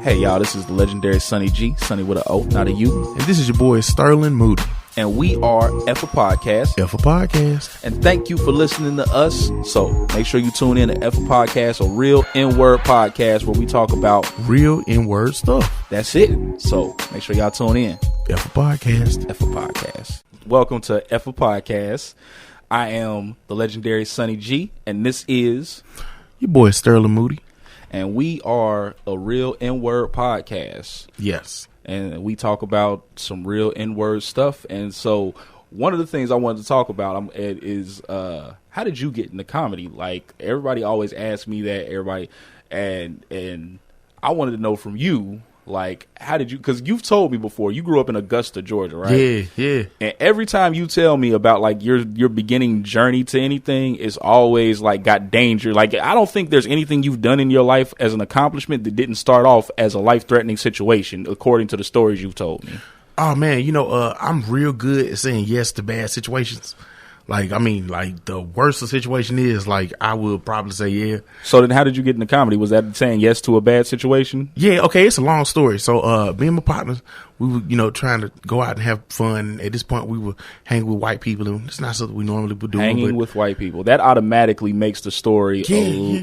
Hey y'all, this is the legendary Sonny G, Sonny with an O, not a U. And this is your boy Sterling Moody. And we are Effa Podcast. Effa Podcast. And thank you for listening to us. So make sure you tune in to Effa Podcast, a real N-word podcast where we talk about real N-word stuff. That's it. So make sure y'all tune in. Effa Podcast. Effa Podcast. Welcome to Effa Podcast. I am the legendary Sonny G, and this is your boy Sterling Moody. And we are a real N-word podcast. Yes. And we talk about some real N-word stuff. And so one of the things I wanted to talk about is how did you get into comedy? Like, everybody always asks me that, and I wanted to know from you, like, how did you, because you've told me before, you grew up in Augusta, Georgia, right? Yeah. And every time you tell me about, like, your beginning journey to anything, it's always, like, got danger. Like, I don't think there's anything you've done in your life as an accomplishment that didn't start off as a life-threatening situation, according to the stories you've told me. Oh, man, I'm real good at saying yes to bad situations. Like, I mean, like, the worst the situation is, like, I will probably say yeah. So then how did you get into comedy? Was that saying yes to a bad situation? Yeah, okay, it's a long story. So, me and my partners, we were, trying to go out and have fun. At this point, we were hanging with white people, and it's not something we normally would do. Hanging with white people. That automatically makes the story,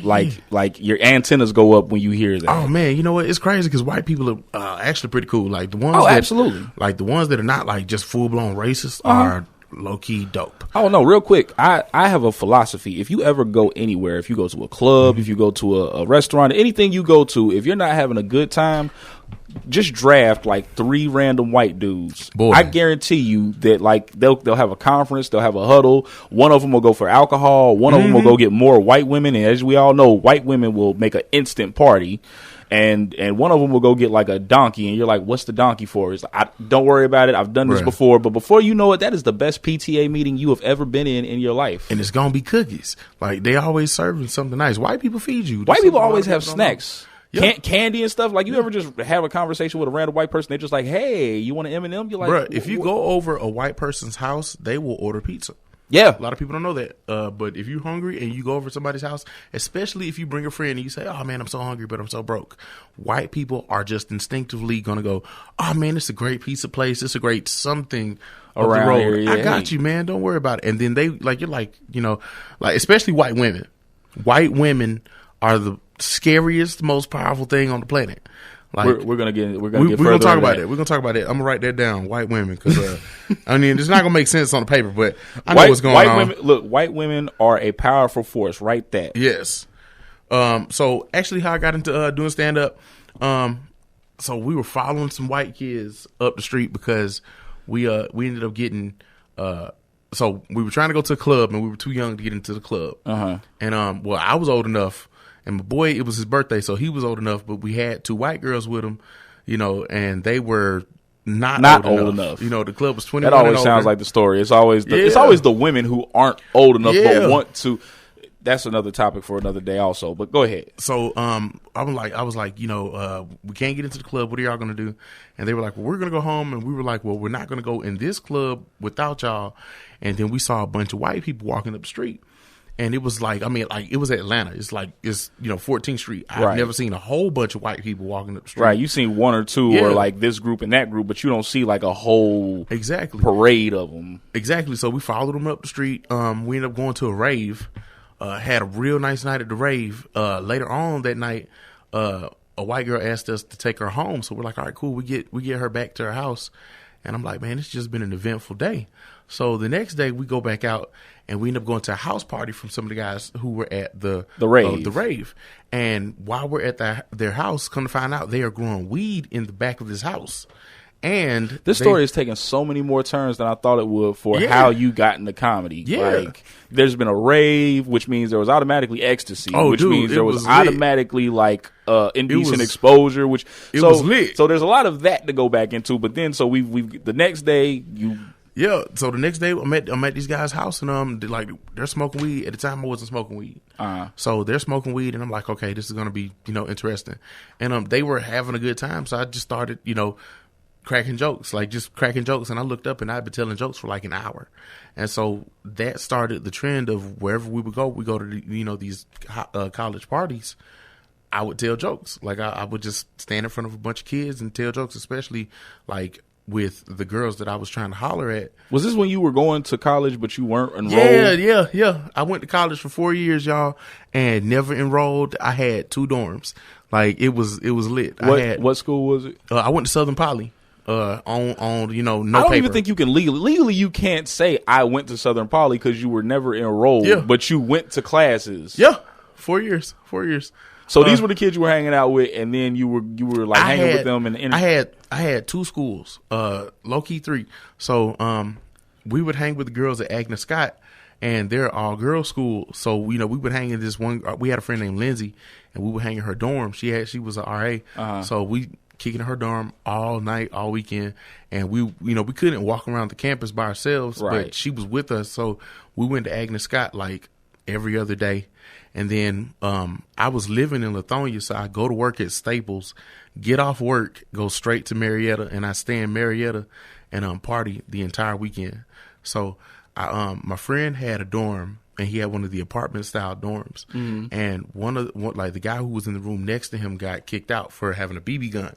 like, your antennas go up when you hear that. Oh, man, you know what? It's crazy because white people are actually pretty cool. Like, the ones absolutely. Like, the ones that are not, like, just full-blown racist are low-key dope. Oh, no, real quick. I have a philosophy. If you ever go anywhere, if you go to a club, if you go to a restaurant, anything you go to, if you're not having a good time, just draft like 3 random white dudes. Boy. I guarantee you that, like, they'll have a conference, they'll have a huddle. One of them will go for alcohol. One of them will go get more white women. And as we all know, white women will make an instant party. And one of them will go get like a donkey, and you're like, what's the donkey for? It's like, don't worry about it. I've done this before. But before you know it, that is the best PTA meeting you have ever been in your life. And it's going to be cookies. Like, they always serving something nice. White people feed you. White people always have snacks. Yep. Candy and stuff. Like, you ever just have a conversation with a random white person, they're just like, hey, you want an M&M? You're like, bruh, if you go over a white person's house, they will order pizza. Yeah. A lot of people don't know that. But if you're hungry and you go over to somebody's house, especially if you bring a friend and you say, oh, man, I'm so hungry, but I'm so broke. White people are just instinctively going to go, oh, man, it's a great pizza place. It's a great something around the road. Here, yeah. I got you, man. Don't worry about it. And then they, like, you're like, like, especially white women. White women are the scariest, most powerful thing on the planet. Like, we're gonna get we're gonna talk about it. We're gonna talk about it. I'm gonna write that down. White women, because I mean, it's not gonna make sense on the paper, but I know what's going on. White women are a powerful force. Write that. Yes. So actually, how I got into doing stand up, so we were following some white kids up the street because we ended up getting so we were trying to go to a club and we were too young to get into the club. And well, I was old enough. And my boy, it was his birthday, so he was old enough, but we had 2 white girls with him, and they were not old enough. The club was 21. That always sounds like the story. It's always the women who aren't old enough but want to. That's another topic for another day also, but go ahead. So I was like, we can't get into the club. What are y'all going to do? And they were like, well, we're going to go home. And we were like, well, we're not going to go in this club without y'all. And then we saw a bunch of white people walking up the street. And it was like, it was Atlanta. It's like, 14th Street. I've never seen a whole bunch of white people walking up the street. Right. You've seen 1 or 2 or like this group and that group, but you don't see like a whole parade of them. Exactly. So we followed them up the street. We ended up going to a rave, had a real nice night at the rave. Later on that night, a white girl asked us to take her home. So we're like, all right, cool. We get her back to her house. And I'm like, man, it's just been an eventful day. So the next day we go back out and we end up going to a house party from some of the guys who were at the rave. And while we're at their house, come to find out they are growing weed in the back of this house. And this story is taking so many more turns than I thought it would for how you got into comedy. Yeah. Like, there's been a rave, which means there was automatically ecstasy, which means there was automatically like indecent exposure, which was lit. So there's a lot of that to go back into. But then, so we the next day you. Yeah, so the next day I'm at these guys' house and they're smoking weed. At the time I wasn't smoking weed, so they're smoking weed and I'm like, okay, this is gonna be interesting. And they were having a good time, so I just started cracking jokes, and I looked up and I'd been telling jokes for like an hour, and so that started the trend of wherever we would go, we go to these college parties. I would tell jokes. Like I would just stand in front of a bunch of kids and tell jokes, especially like with the girls that I was trying to holler at. Was this when you were going to college but you weren't enrolled? Yeah. I went to college for 4 years, y'all, and never enrolled. I had 2 dorms. Like it was lit. What school was it? I went to Southern Poly. On no paper. I don't even think you can legally you can't say I went to Southern Poly because you were never enrolled, but you went to classes. Yeah, 4 years. So these were the kids you were hanging out with, and then you were like hanging with them. And I had 2 schools, low key 3. So we would hang with the girls at Agnes Scott, and they're all girls school. So we would hang in this one. We had a friend named Lindsay, and we would hang in her dorm. She was an RA, so we kicking in her dorm all night, all weekend, and we couldn't walk around the campus by ourselves, but she was with us, so we went to Agnes Scott like every other day. And then I was living in Lithonia, so I go to work at Staples, get off work, go straight to Marietta, and I stay in Marietta and party the entire weekend. So my friend had a dorm, and he had one of the apartment style dorms, and the guy who was in the room next to him got kicked out for having a BB gun.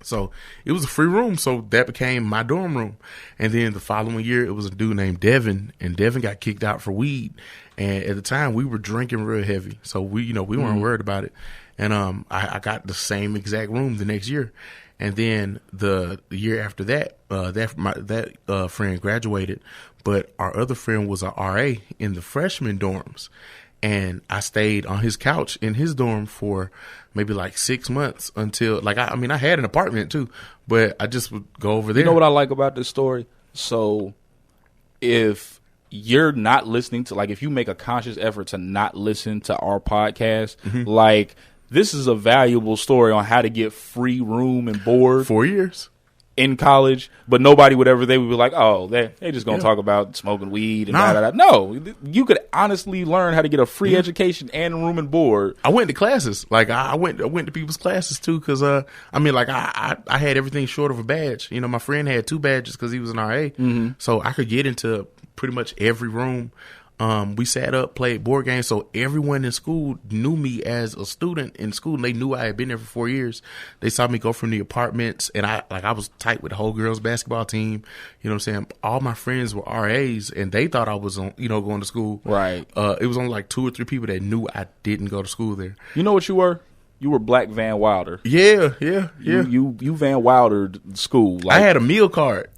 So it was a free room, so that became my dorm room. And then the following year, it was a dude named Devin, and Devin got kicked out for weed. And at the time, we were drinking real heavy, so we weren't worried about it. And I got the same exact room the next year. And then the year after that, that friend graduated, but our other friend was a RA in the freshman dorms. And I stayed on his couch in his dorm for maybe like 6 months until I had an apartment too, but I just would go over there. You know what I like about this story? So if you're not listening to, if you make a conscious effort to not listen to our podcast, this is a valuable story on how to get free room and board. 4 years. In college, but nobody would ever, they would be like, oh, they just gonna talk about smoking weed and da. No, you could honestly learn how to get a free education and room and board. I went to classes. I went to people's classes too, because I had everything short of a badge. My friend had 2 badges because he was an RA, so I could get into pretty much every room. We sat up, played board games, so everyone in school knew me as a student in school, and they knew I had been there for 4 years. They saw me go from the apartments, and I was tight with the whole girls basketball team. You know what I'm saying? All my friends were RAs, and they thought I was on, going to school. Right. It was only 2 or 3 people that knew I didn't go to school there. You know what you were? You were Black Van Wilder. Yeah. You Van Wildered school. I had a meal card.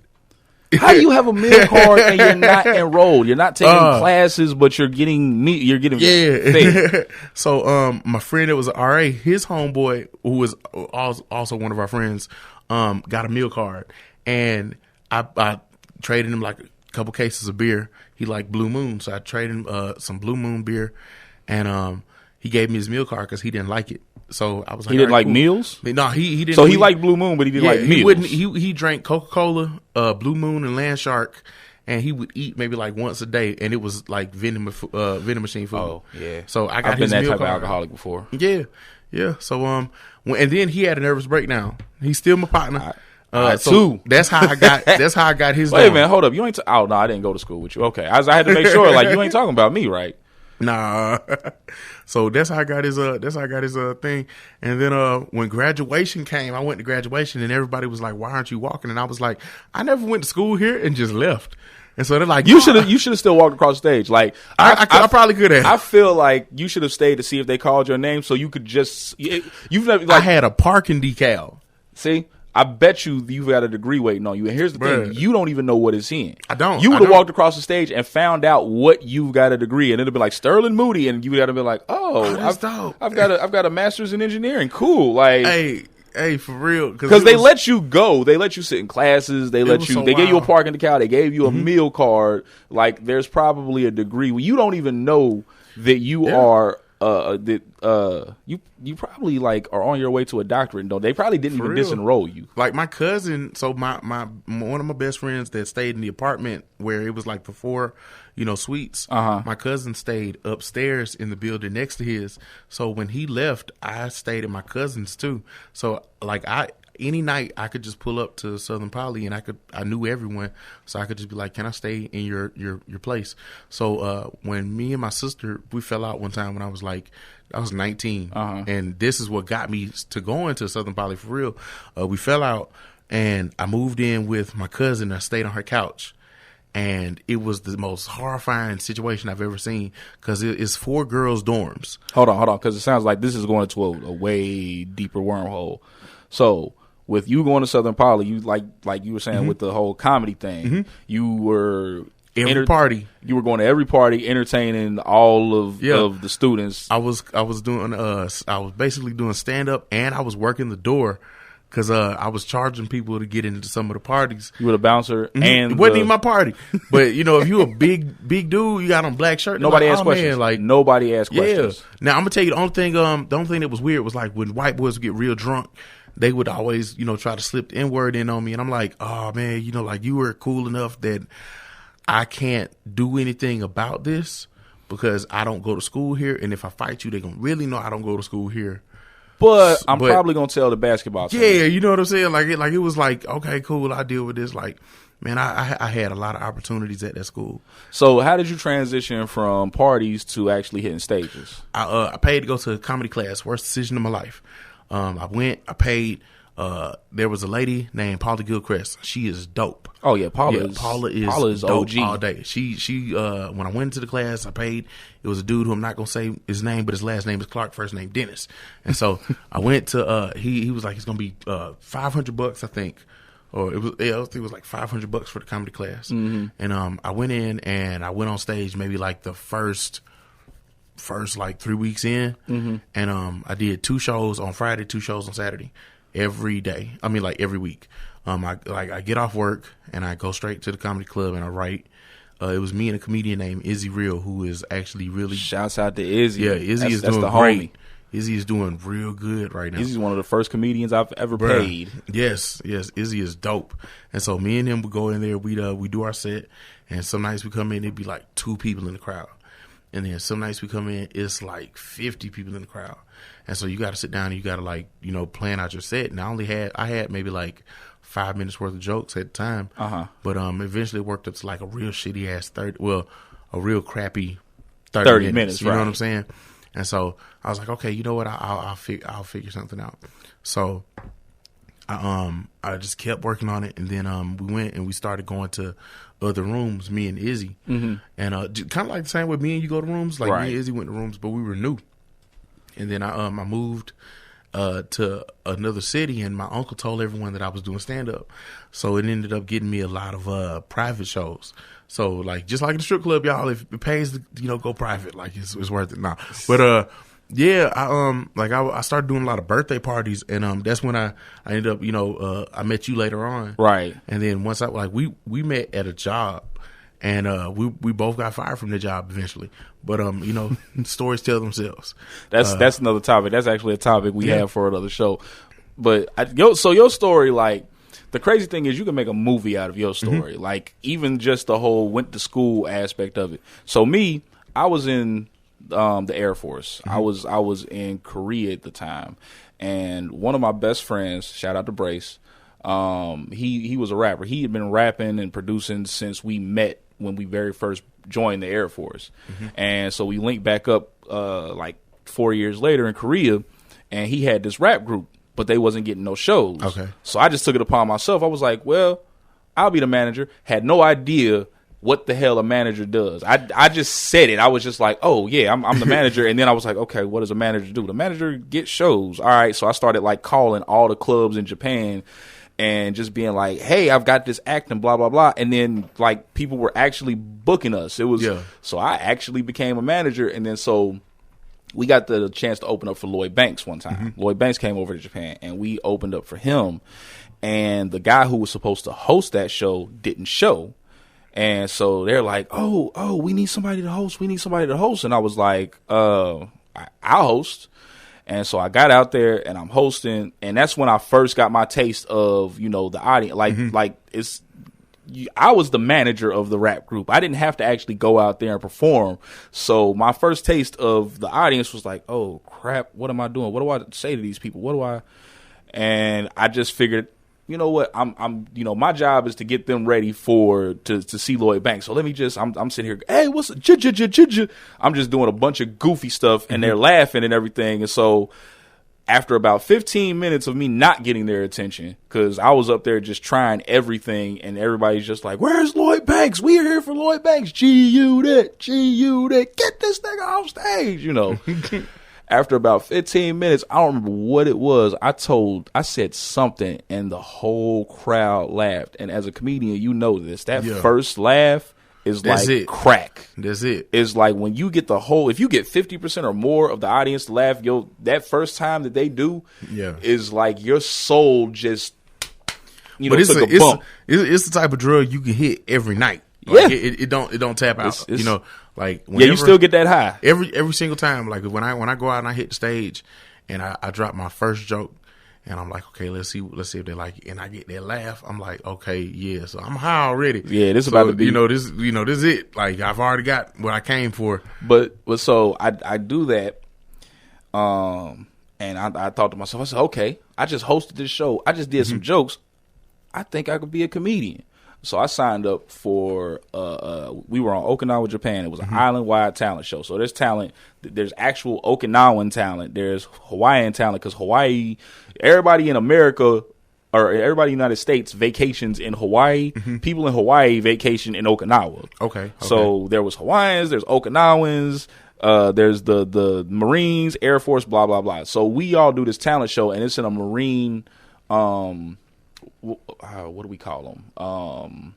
How do you have a meal card and you're not enrolled? You're not taking classes, but you're getting fed. So my friend that was an RA, his homeboy, who was also one of our friends, got a meal card, and I traded him a couple cases of beer. He liked Blue Moon, so I traded him some Blue Moon beer, and he gave me his meal card because he didn't like it. So I was like, he didn't like meals? No, he didn't. So he liked Blue Moon, but he didn't like meals. He drank Coca-Cola, Blue Moon, and Land Shark, and he would eat maybe once a day, and it was like vending machine food. Oh yeah. So I got I've been his that meal type card. of alcoholic before. Yeah. So and then he had a nervous breakdown. He's still my partner. So that's how I got. That's how I got his. Wait a minute, hold up. You ain't. Oh no, I didn't go to school with you. Okay, I had to make sure. You ain't talking about me, right? Nah. So that's how I got his thing. And then when graduation came, I went to graduation, and everybody was like, "Why aren't you walking?" And I was like, "I never went to school here," and just left. And so they're like, "You should have still walked across the stage." I probably could have. I feel like you should have stayed to see if they called your name, so you could just. I had a parking decal. See. I bet you've got a degree waiting on you. And here's the thing. You don't even know what it's in. I don't. You would have walked across the stage and found out what you've got a degree. And it'll be like Sterling Moody. And you would have been like, I've got a master's in engineering. Cool. Hey, for real. Because they let you go. They let you sit in classes. They gave you a parking decal. They gave you a meal card. There's probably a degree. You don't even know that you are... you probably are on your way to a doctorate. They probably didn't even disenroll you. My cousin, so my one of my best friends that stayed in the apartment where it was the 4 suites. My cousin stayed upstairs in the building next to his. So when he left, I stayed at my cousin's too. So any night I could just pull up to Southern Poly and I knew everyone, so I could just be like, can I stay in your place? So when me and my sister, we fell out one time when I was 19, and this is what got me to going to Southern Poly for real. We fell out, and I moved in with my cousin. I stayed on her couch. And it was the most horrifying situation I've ever seen because it's 4 girls' dorms. Hold on, because it sounds like this is going into a way deeper wormhole. So, with you going to Southern Poly, you like you were saying with the whole comedy thing, you were party. You were going to every party, entertaining all of the students. I was doing I was basically doing stand up, and I was working the door. Because I was charging people to get into some of the parties. You were the bouncer, and it wasn't even my party. But if you a big dude, you got on black shirt. Nobody asked questions. Nobody asked questions. Now I'm gonna tell you the only thing that was weird was like when white boys would get real drunk, they would always try to slip the N-word in on me, and I'm like, oh man, you were cool enough that I can't do anything about this because I don't go to school here, and if I fight you, they gonna really know I don't go to school here. But I'm probably gonna tell the basketball team. Yeah, you know what I'm saying? It was like, okay, cool, I deal with this. Like, man, I had a lot of opportunities at that school. So how did you transition from parties to actually hitting stages? I paid to go to a comedy class, worst decision of my life. I went, I paid. There was a lady named Paula Gilchrist. She is dope. Oh yeah, Paula is dope OG all day. She when I went into the class, I paid. It was a dude who I'm not gonna say his name, but his last name is Clark, first name Dennis. And so I went to he was like, it's gonna be $500, I think, or I think it was like $500 for the comedy class. And I went in and I went on stage maybe like the first like 3 weeks in, and I did 2 shows on Friday, 2 shows on Saturday. Every day. I mean, like every week. I get off work and I go straight to the comedy club and I write. It was me and a comedian named Izzy Real, who is actually really. Shouts out to Izzy. Yeah, Izzy is doing great. Izzy is doing real good right now. Izzy's one of the first comedians I've ever paid. Yes, Izzy is dope. And so me and him would go in there. We do our set, and some nights we come in, it'd be like 2 people in the crowd. And then some nights we come in, it's like 50 people in the crowd. And so you got to sit down and you got to plan out your set. And I had maybe like 5 minutes worth of jokes at the time. But eventually it worked up to like a real shitty ass a real crappy 30 minutes. You know what I'm saying? And so I was like, okay, you know what? I'll figure something out. So I just kept working on it, and then we went and we started going to other rooms, me and Izzy, and kind of like the same way me and you go to rooms. Like me and Izzy went to rooms, but we were new. And then I moved to another city, and my uncle told everyone that I was doing stand up, so it ended up getting me a lot of private shows. So like just like in the strip club, y'all, if it pays to go private, like it's worth it now. But yeah, I started doing a lot of birthday parties, and that's when I ended up I met you later on, right? And then once we met at a job, and we both got fired from the job eventually. But stories tell themselves. That's another topic. That's actually a topic we have for another show. But so your story, like, the crazy thing is you can make a movie out of your story. Like, even just the whole went to school aspect of it. So me, I was in the Air Force. I was in Korea at the time, and one of my best friends, shout out to Brace, he was a rapper. He had been rapping and producing since we met when we very first joined the Air Force. And so we linked back up like 4 years later in Korea, and he had this rap group, but they wasn't getting no shows. Okay. So I just took it upon myself. I was like, well, I'll be the manager. Had no idea what the hell a manager does. I just said it. I was just like, oh yeah, I'm the manager. And then I was like, okay, what does a manager do? The manager gets shows. All right. So I started like calling all the clubs in Japan and just being like, hey, I've got this act and blah, blah, blah. And then like people were actually booking us. It was, so I actually became a manager. And then so we got the chance to open up for Lloyd Banks one time. Lloyd Banks came over to Japan and we opened up for him. And the guy who was supposed to host that show didn't show. And so they're like, oh, we need somebody to host. And I was like, I'll host. And so I got out there and I'm hosting. And that's when I first got my taste of, the audience. I was the manager of the rap group. I didn't have to actually go out there and perform. So my first taste of the audience was like, oh, crap, what am I doing? What do I say to these people? And I just figured, you know what, I'm my job is to get them ready to see Lloyd Banks. So let me just, I'm sitting here, hey, what's I'm just doing a bunch of goofy stuff, and they're laughing and everything. And so after about 15 minutes of me not getting their attention, because I was up there just trying everything, and everybody's just like, where's Lloyd Banks? We're here for Lloyd Banks. G-U-D, get this nigga off stage, After about 15 minutes, I don't remember what it was. I said something, and the whole crowd laughed. And as a comedian, you know this. That first laugh is like crack. That's it. It's like when you get if you get 50% or more of the audience to laugh, that first time that they do is like your soul just, but took a bump. It's the type of drug you can hit every night. Like it don't tap out. It's, like you still get that high every single time. Like when I go out and I hit the stage and I drop my first joke, and I'm like, okay, let's see if they like it, and I get that laugh. I'm like, okay, yeah, so I'm high already. Yeah, this about to be, this is it. Like I've already got what I came for. But so I do that, and I thought to myself, I said, okay, I just hosted this show, I just did some jokes, I think I could be a comedian. So I signed up for, we were on Okinawa, Japan. It was an island-wide talent show. So there's talent, there's actual Okinawan talent, there's Hawaiian talent, because Hawaii, everybody in America, or everybody in the United States vacations in Hawaii. People in Hawaii vacation in Okinawa. Okay. So there was Hawaiians, there's Okinawans, there's the Marines, Air Force, blah, blah, blah. So we all do this talent show, and it's in a Marine, what do we call them?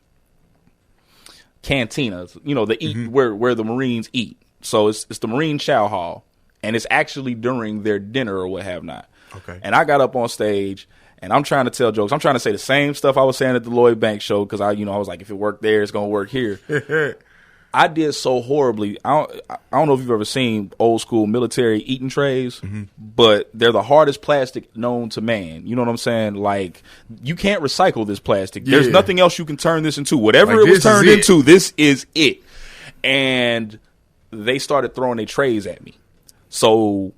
Cantinas, eat where the Marines eat. So it's the Marine Chow Hall, and it's actually during their dinner or what have not. Okay. And I got up on stage, and I'm trying to tell jokes. I'm trying to say the same stuff I was saying at the Lloyd Banks show, because I was like, if it worked there, it's gonna work here. I did so horribly. I don't know if you've ever seen old school military eating trays, but they're the hardest plastic known to man. You know what I'm saying? Like, you can't recycle this plastic. There's nothing else you can turn this into. Whatever it was turned into, this is it. And they started throwing their trays at me. So,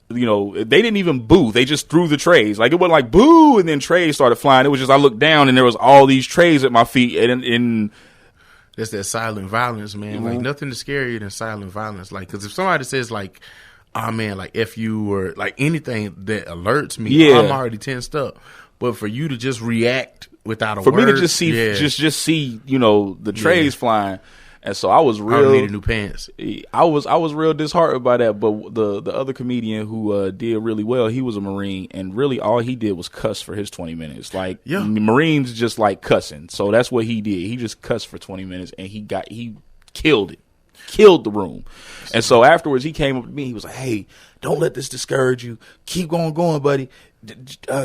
they didn't even boo. They just threw the trays. Like, it wasn't like boo, and then trays started flying. It was just, I looked down, and there was all these trays at my feet, and that's that silent violence, man. Like, nothing is scarier than silent violence. Like, because if somebody says, like, oh, man, like, F you, or, like, anything that alerts me, I'm already tensed up. But for you to just react without a word. For me to just see, just see, the trays flying. And so I was real. I needed new pants. I was real disheartened by that. But the other comedian who did really well, he was a Marine, and really all he did was cuss for his 20 minutes. Like, Marines just like cussing, so that's what he did. He just cussed for 20 minutes, and he killed it, killed the room. And so afterwards, he came up to me. He was like, "Hey, don't let this discourage you. Keep on going, buddy.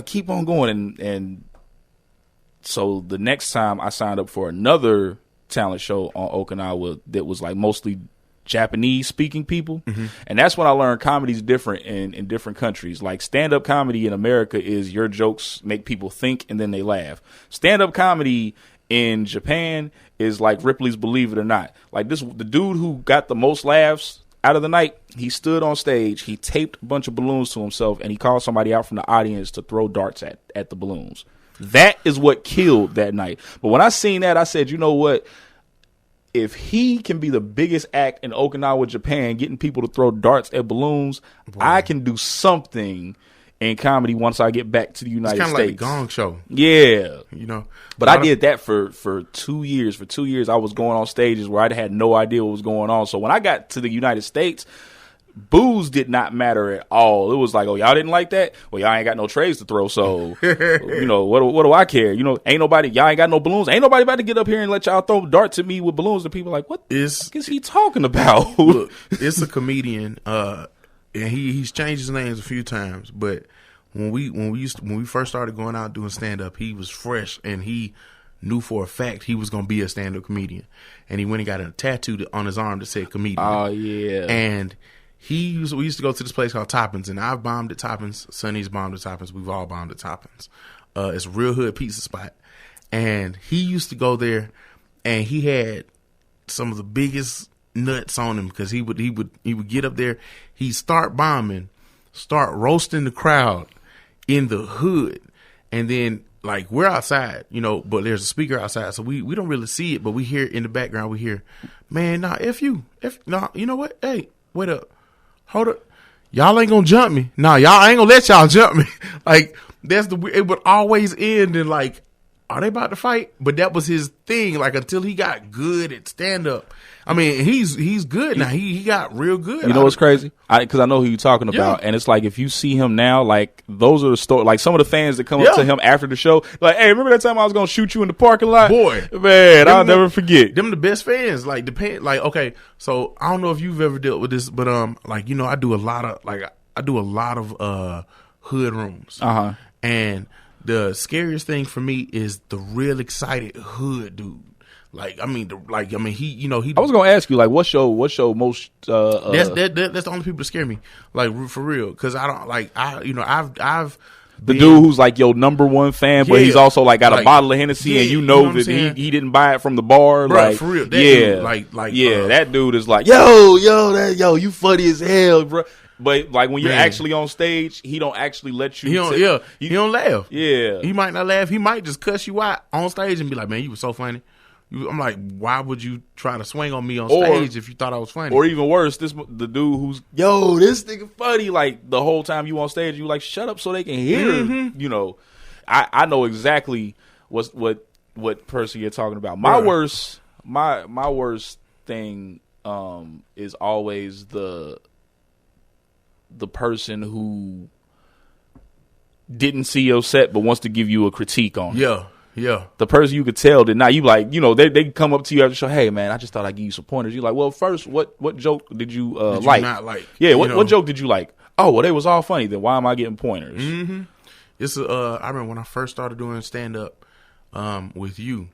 Keep on going." And so the next time I signed up for another talent show on Okinawa that was like mostly Japanese speaking people, and that's when I learned comedy's different in different countries. Like, stand-up comedy in America is your jokes make people think and then they laugh. Stand-up comedy in Japan is like Ripley's Believe It or Not. Like, the dude who got the most laughs out of the night, he stood on stage, he taped a bunch of balloons to himself, and he called somebody out from the audience to throw darts at the balloons. That is what killed that night. But when I seen that, I said, you know what? If he can be the biggest act in Okinawa, Japan, getting people to throw darts at balloons, I can do something in comedy once I get back to the United States. It's kind of like the Gong Show. Yeah. But I did that for 2 years. For 2 years, I was going on stages where I had no idea what was going on. So when I got to the United States, booze did not matter at all. It was like, oh, y'all didn't like that? Well, y'all ain't got no trays to throw, so, what do I care? Ain't nobody, y'all ain't got no balloons. Ain't nobody about to get up here and let y'all throw darts at me with balloons. And people are like, what the fuck is he talking about? Look, it's a comedian, and he's changed his names a few times, but when we first started going out doing stand-up, he was fresh, and he knew for a fact he was going to be a stand-up comedian. And he went and got a tattoo on his arm that said comedian. Oh, yeah. And we used to go to this place called Toppins, and I've bombed at Toppins. Sonny's bombed at Toppins. We've all bombed at Toppins. It's a real hood pizza spot. And he used to go there, and he had some of the biggest nuts on him, because he would get up there, he'd start bombing, start roasting the crowd, in the hood, and then like we're outside, you know, but there's a speaker outside, so we don't really see it, but we hear in the background. We hear, man, nah, you know what? Hey, wait up, hold up, y'all ain't gonna jump me. Nah, y'all ain't gonna let y'all jump me. Like it would always end in like, are they about to fight? But that was his thing. Like until he got good at stand up. I mean, he's good now. He got real good. You know what's crazy? Because I know who you're talking about, and it's like if you see him now, like those are the stories. Like some of the fans that come up to him after the show, like, hey, remember that time I was gonna shoot you in the parking lot? Boy, man, I'll never forget. Them the best fans. Like like okay, so I don't know if you've ever dealt with this, but like you know, I do a lot of hood rooms, and the scariest thing for me is the real excited hood dude. He, you know, I was gonna ask you, like, what's your most? That's the only people that scare me, like for real, because I don't like I've the dude who's like your number one fan, but he's also like got a bottle of Hennessy, and you know that he didn't buy it from the bar, bro, like for real, dude, that dude is like yo, you funny as hell, bro. But like when you're actually on stage, he don't actually let you. He don't laugh. Yeah, he might not laugh. He might just cuss you out on stage and be like, "Man, you were so funny." I'm like, why would you try to swing on me on stage if you thought I was funny? Or even worse, the dude who's this nigga funny. Like the whole time you on stage, you like shut up so they can hear. You know, I know exactly what person you're talking about. My worst thing is always the person who didn't see your set but wants to give you a critique on it. Yeah. The person you could tell did not. You like, you know, they come up to you after the show. Hey, man, I just thought I'd give you some pointers. You're like, well, first, what joke did you like? Not like? Yeah, what joke did you like? Oh, well, they was all funny. Then why am I getting pointers? Mm-hmm. I remember when I first started doing stand up with you,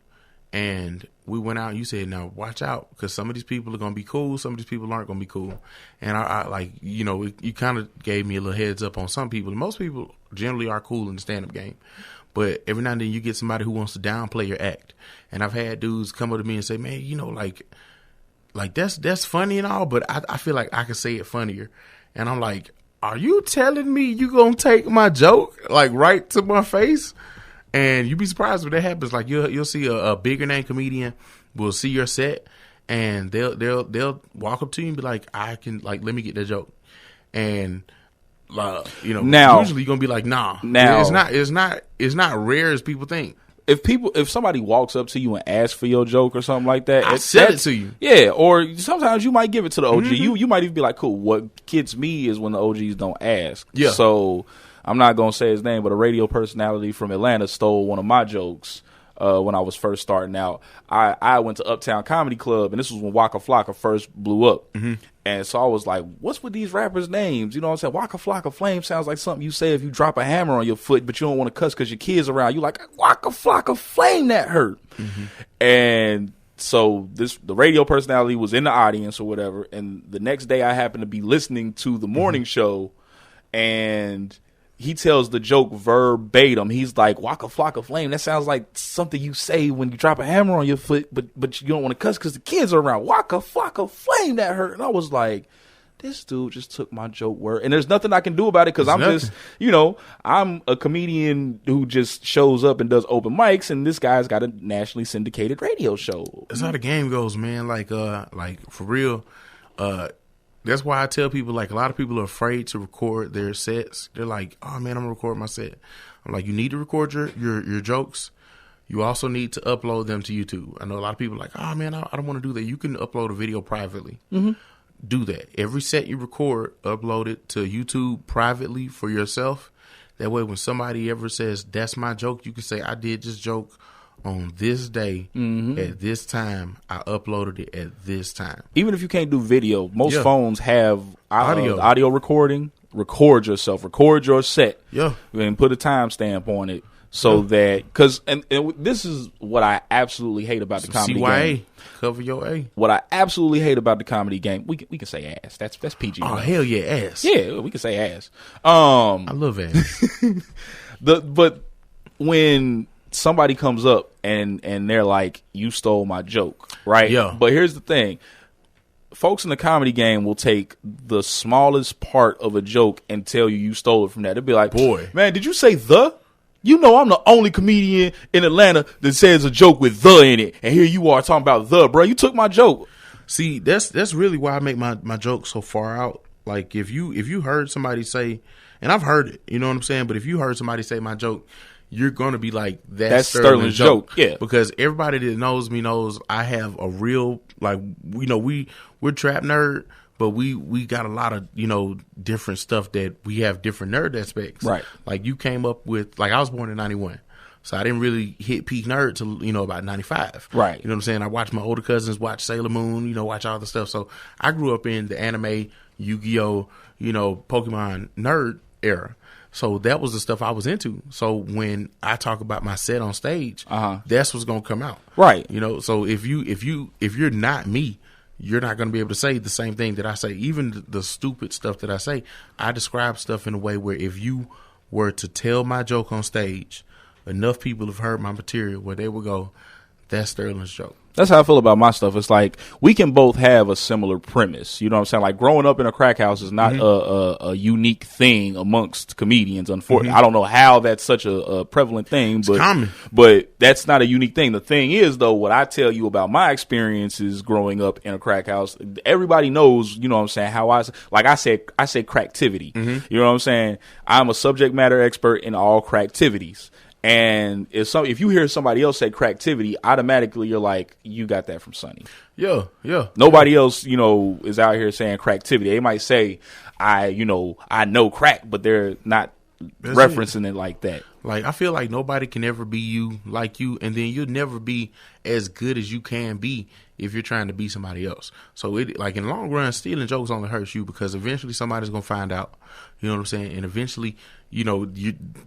and we went out. You said, now watch out because some of these people are gonna be cool, some of these people aren't gonna be cool. And I like, you know, you kind of gave me a little heads up on some people. Most people generally are cool in the stand up game. But every now and then you get somebody who wants to downplay your act. And I've had dudes come up to me and say, man, you know, like that's funny and all, but I feel like I could say it funnier. And I'm like, are you telling me you gonna take my joke like right to my face? And you'd be surprised when that happens. Like you'll see a bigger name comedian will see your set and they'll walk up to you and be like, I can like let me get that joke. And you know, now, usually you're gonna be like, nah. Now it's not rare as people think. If somebody walks up to you and asks for your joke or something like that, I sell it to you. Yeah, or sometimes you might give it to the OG. Mm-hmm. You might even be like, cool. What gets me is when the OGs don't ask. Yeah. So I'm not gonna say his name, but a radio personality from Atlanta stole one of my jokes. When I was first starting out, I went to Uptown Comedy Club, and this was when Waka Flocka first blew up. Mm-hmm. And so I was like, what's with these rappers' names? You know what I'm saying? Waka Flocka Flame sounds like something you say if you drop a hammer on your foot, but you don't want to cuss because your kid's around. You like, Waka Flocka Flame, that hurt. Mm-hmm. And so the radio personality was in the audience or whatever, and the next day I happened to be listening to the morning show, and he tells the joke verbatim. He's like, Waka Flocka Flame. That sounds like something you say when you drop a hammer on your foot, but you don't want to cuss because the kids are around. Waka Flocka Flame, that hurt. And I was like, this dude just took my joke word. And there's nothing I can do about it because I'm a comedian who just shows up and does open mics, and this guy's got a nationally syndicated radio show. That's how the game goes, man. Like for real, that's why I tell people, like, a lot of people are afraid to record their sets. They're like, oh, man, I'm going to record my set. I'm like, you need to record your jokes. You also need to upload them to YouTube. I know a lot of people are like, oh, man, I don't want to do that. You can upload a video privately. Mm-hmm. Do that. Every set you record, upload it to YouTube privately for yourself. That way, when somebody ever says, that's my joke, you can say, I did this joke on this day, at this time. I uploaded it at this time. Even if you can't do video, most phones have audio recording. Record yourself. Record your set. Yeah. And put a timestamp on it so that, because and this is what I absolutely hate about the comedy game. Cover your A. What I absolutely hate about the comedy game, we can say ass. That's PG. Oh, hell yeah, ass. Yeah, we can say ass. I love ass. But when somebody comes up and they're like, you stole my joke, right? Yeah. But here's the thing. folks in the comedy game will take the smallest part of a joke and tell you stole it from that. They'll be like, boy, man, did you say the? You know I'm the only comedian in Atlanta that says a joke with the in it. And here you are talking about the, bro. You took my joke. See, that's really why I make my jokes so far out. Like if you heard somebody say, and I've heard it, you know what I'm saying? But if you heard somebody say my joke, you're going to be like, that's Sterling's joke. Yeah. Because everybody that knows me knows I have a real, like, you know, we're trap nerd, but we got a lot of, you know, different stuff that we have different nerd aspects. Right. Like you came up with, like I was born in 91. So I didn't really hit peak nerd till, you know, about 95. Right. You know what I'm saying? I watched my older cousins watch Sailor Moon, you know, watch all the stuff. So I grew up in the anime, Yu-Gi-Oh, you know, Pokemon nerd era. So that was the stuff I was into. So when I talk about my set on stage, that's what's gonna come out. Right. You know, so if you're not me, you're not gonna be able to say the same thing that I say. Even the stupid stuff that I say, I describe stuff in a way where if you were to tell my joke on stage, enough people have heard my material where they will go, that's Sterling's joke. That's how I feel about my stuff. It's like we can both have a similar premise. You know what I'm saying? Like growing up in a crack house is not a unique thing amongst comedians. Unfortunately, I don't know how that's such a prevalent thing, but common. But that's not a unique thing. The thing is, though, what I tell you about my experiences growing up in a crack house, everybody knows. You know what I'm saying? How I say cracktivity. You know what I'm saying? I'm a subject matter expert in all cracktivities. And if you hear somebody else say cracktivity, automatically you're like, you got that from Sonny. Yeah. Nobody else, you know, is out here saying cracktivity. They might say, I know crack, but they're not referencing it like that. Like, I feel like nobody can ever be you like you, and then you'll never be as good as you can be if you're trying to be somebody else. So, like, in the long run, stealing jokes only hurts you because eventually somebody's going to find out. You know what I'm saying? And eventually, you know,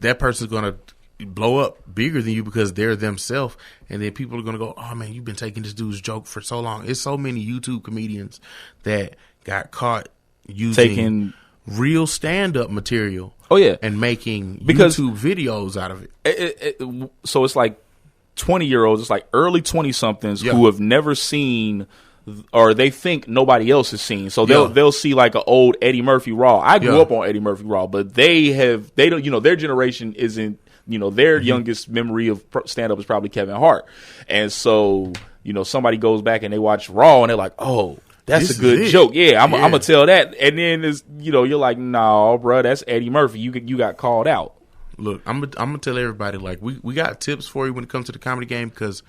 that person's going to blow up bigger than you because they're themselves, and then people are going to go, oh man, you've been taking this dude's joke for so long. It's so many YouTube comedians that got caught using real stand-up material and making YouTube videos out of it. So it's like 20-year-olds, it's like early 20-somethings who have never seen, or they think nobody else has seen. So they'll see like an old Eddie Murphy Raw. I grew up on Eddie Murphy Raw, but they don't, you know, their generation isn't, you know, their youngest memory of stand-up is probably Kevin Hart. And so, you know, somebody goes back and they watch Raw and they're like, oh, that's a good joke. Yeah, I'm going to tell that. And then, you know, you're like, no, bro, that's Eddie Murphy. You got called out. Look, I'm going to tell everybody, like, we got tips for you when it comes to the comedy game because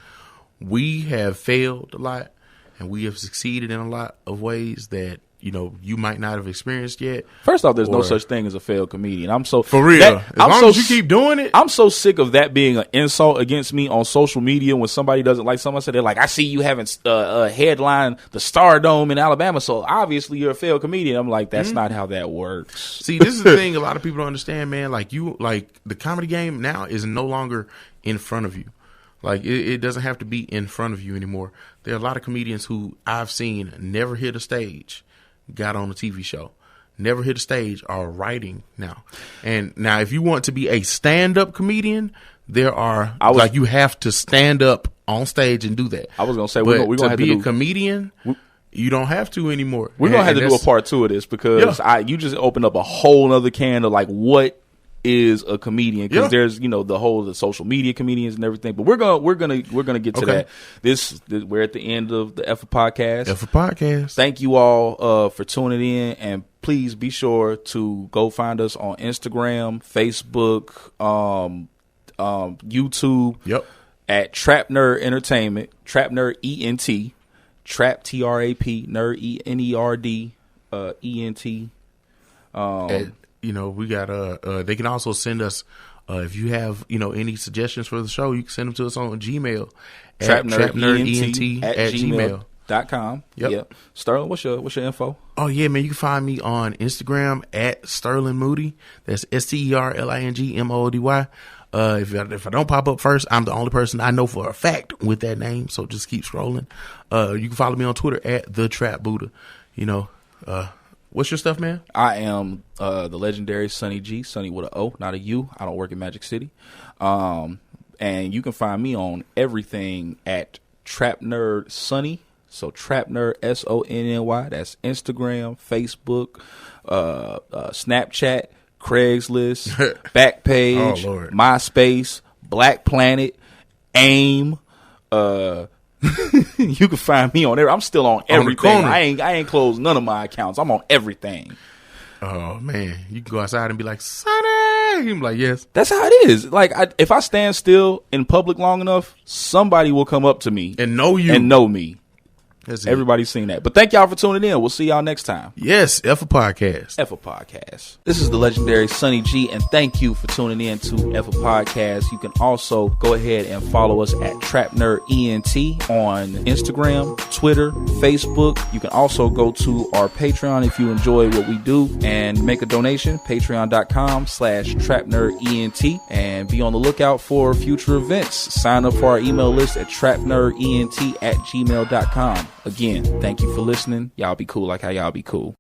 we have failed a lot and we have succeeded in a lot of ways that, you know, you might not have experienced yet. First off, there's no such thing as a failed comedian. I'm so for real. As long as you keep doing it, I'm so sick of that being an insult against me on social media. When somebody doesn't like someone, said they're like, I see you haven't headline the Stardome in Alabama, so obviously you're a failed comedian. I'm like, that's not how that works. See, this is the thing a lot of people don't understand, man. Like the comedy game now is no longer in front of you. Like it doesn't have to be in front of you anymore. There are a lot of comedians who I've seen never hit a stage, got on a TV show, never hit a stage, are writing now. And now if you want to be a stand-up comedian, there are, like, you have to stand up on stage and do that. I was going to say, we're going to have to be a comedian, you don't have to anymore. We're going to have to do a part 2 of this because you just opened up a whole other can of like, what is a comedian? Because there's, you know, the social media comedians and everything. But we're gonna get to that. This we're at the end of the Effa podcast. Thank you all for tuning in, and please be sure to go find us on Instagram, Facebook, YouTube. At Trap Nerd Entertainment, Trap Nerd ENT, Trap TRAP Nerd NERD ENT. You know, we got they can also send us if you have, you know, any suggestions for the show, you can send them to us on Gmail at trapnerdent at gmail.com. Yep. Sterling, what's your info? Oh yeah, man, you can find me on Instagram at Sterling Moody. That's STERLINGMOODY. If I don't pop up first, I'm the only person I know for a fact with that name, so just keep scrolling. You can follow me on Twitter at the Trap Buddha. You know, what's your stuff, man? I am the legendary Sonny G, Sonny with an O, not a U. I don't work in Magic City. And you can find me on everything at Trap Nerd Sonny, So Trap Nerd, SONNY. That's Instagram, Facebook, Snapchat, Craigslist, Backpage, Oh, Lord. MySpace, Black Planet, AIM. You can find me on there. I'm still on everything. I ain't closed none of my accounts. I'm on everything. Oh man, you can go outside and be like, Sonny. You be like, yes. That's how it is. Like, if I stand still in public long enough, somebody will come up to me And know you. and know me. That's it. Everybody's seen that. But thank y'all for tuning in. We'll see y'all next time. Yes, Effa Podcast. Effa Podcast. This is the legendary Sonny G, and thank you for tuning in to Effa Podcast. You can also go ahead and follow us at Trap Nerd ENT on Instagram, Twitter, Facebook. You can also go to our Patreon if you enjoy what we do and make a donation. Patreon.com/TrapNerdENT, and be on the lookout for future events. Sign up for our email list at trapnerdent@gmail.com. Again, thank you for listening. Y'all be cool like how y'all be cool.